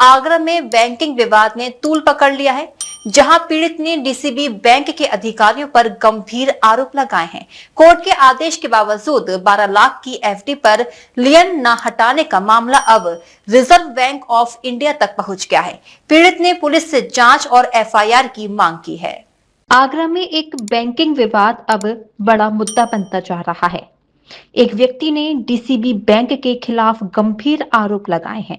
आगरा में बैंकिंग विवाद ने तूल पकड़ लिया है, जहां पीड़ित ने डीसीबी बैंक के अधिकारियों पर गंभीर आरोप लगाए हैं। कोर्ट के आदेश के बावजूद 12 लाख की एफडी पर लियन न हटाने का मामला अब रिजर्व बैंक ऑफ इंडिया तक पहुंच गया है। पीड़ित ने पुलिस से जांच और एफआईआर की मांग की है। आगरा में एक बैंकिंग विवाद अब बड़ा मुद्दा बनता जा रहा है। एक व्यक्ति ने डीसीबी बैंक के खिलाफ गंभीर आरोप लगाए हैं।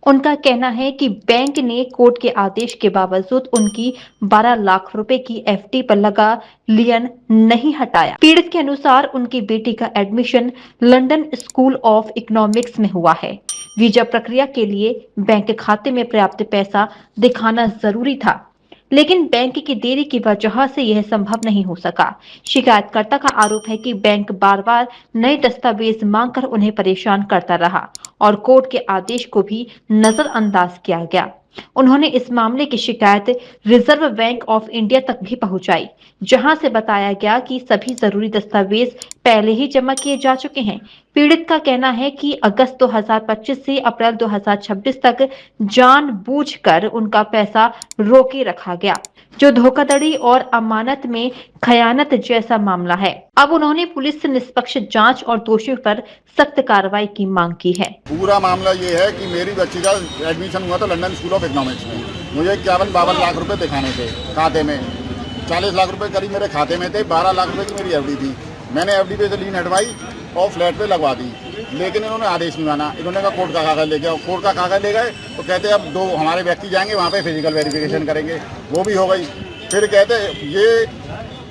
उनका कहना है कि बैंक ने कोर्ट के आदेश के बावजूद उनकी 12 लाख रुपए की एफडी पर लगा लियन नहीं हटाया। पीड़ित के अनुसार उनकी बेटी का admission London school of economics में हुआ है। वीजा प्रक्रिया के लिए बैंक खाते में पर्याप्त पैसा दिखाना जरूरी था, लेकिन बैंक की देरी की वजह से यह संभव नहीं हो सका। शिकायतकर्ता का आरोप है कि बैंक बार बार नए दस्तावेज मांगकर उन्हें परेशान करता रहा और कोर्ट के आदेश को भी नजरअंदाज किया गया। उन्होंने इस मामले की शिकायत रिजर्व बैंक ऑफ इंडिया तक भी पहुंचाई, जहां से बताया गया कि सभी जरूरी दस्तावेज पहले ही जमा किए जा चुके हैं। पीड़ित का कहना है कि अगस्त 2025 से अप्रैल 2026 तक जानबूझकर उनका पैसा रोके रखा गया, जो धोखाधड़ी और अमानत में खयानत जैसा मामला है। अब उन्होंने पुलिस से निष्पक्ष जांच और दोषियों पर सख्त कार्रवाई की मांग की है। पूरा मामला ये है कि मेरी बच्ची का एडमिशन हुआ था लंदन स्कूल ऑफ इकोनॉमिक्स में। मुझे 51-52 लाख रुपए दिखाने थे खाते में। 40 लाख रुपए करीब मेरे खाते में थे। 12 लाख रुपए की मेरी एफडी थी। मैंने एफडी पे से लीन हटवाई और फ्लैट पे लगवा दी, लेकिन इन्होंने आदेश नहीं माना। इन्होंने कहा कोर्ट का कागज ले गया। कोर्ट का कागज ले गए तो कहते अब 2 हमारे व्यक्ति जाएंगे वहाँ पे फिजिकल वेरिफिकेशन करेंगे। वो भी हो गई। फिर कहते ये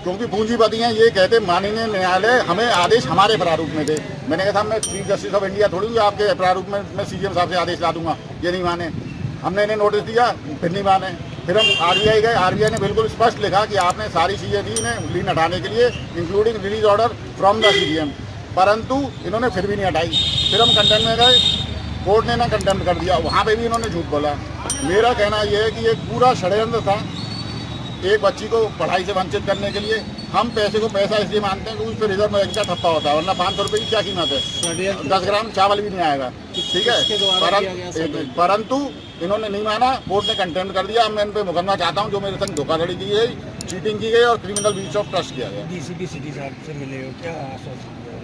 क्योंकि पूंजीपति हैं, ये कहते माननीय न्यायालय हमें आदेश हमारे प्रारूप में थे। मैंने कहा साहब मैं चीफ जस्टिस ऑफ इंडिया थोड़ी हूँ आपके प्रारूप में मैं सीजीएम साहब से आदेश ला दूंगा। ये नहीं माने। हमने इन्हें नोटिस दिया, फिर नहीं माने। फिर हम आरबीआई गए। आरबीआई ने बिल्कुल स्पष्ट लिखा कि आपने सारी चीज़ें दी इन्हें लीन हटाने के लिए, including release order from the CGM, परंतु इन्होंने फिर भी नहीं हटाई। फिर हम कंटेम्प्ट में गए, कोर्ट ने ना कंटेम्प्ट कर दिया। वहाँ पे भी इन्होंने झूठ बोला। मेरा कहना यह है कि ये पूरा षड्यंत्र था एक बच्ची को पढ़ाई से वंचित करने के लिए। हम पैसे को पैसा इसलिए मानते हैं कि उस पर रिजर्व बैंक का ठप्पा होता है, वरना 500 रुपये की क्या कीमत है? 10 ग्राम चावल भी नहीं आएगा। ठीक है, परंतु इन्होंने नहीं माना। कोर्ट ने कंटेम्प्ट कर दिया। मैं इन पर मुकदमा चाहता हूँ जो मेरे संग धोखाधड़ी की गई, चीटिंग की गई और क्रिमिनल ब्रीच ऑफ ट्रस्ट किया गया। डीसीपी सिटी साहब से मिले हो क्या?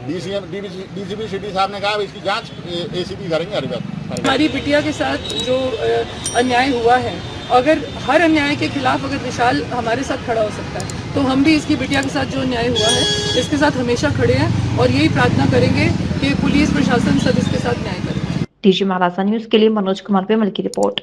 डीसीपी सिटी साहब ने कहा इसकी जांच एसीपी करेंगे। हमारी बिटिया के साथ जो अन्याय हुआ है, अगर हर अन्याय के खिलाफ अगर विशाल हमारे साथ खड़ा हो सकता है, तो हम भी इसकी बिटिया के साथ जो अन्याय हुआ है इसके साथ हमेशा खड़े हैं और यही प्रार्थना करेंगे कि पुलिस प्रशासन सब इसके साथ न्याय करे। डीजी महाराजा न्यूज के लिए मनोज कुमार पेमल की रिपोर्ट।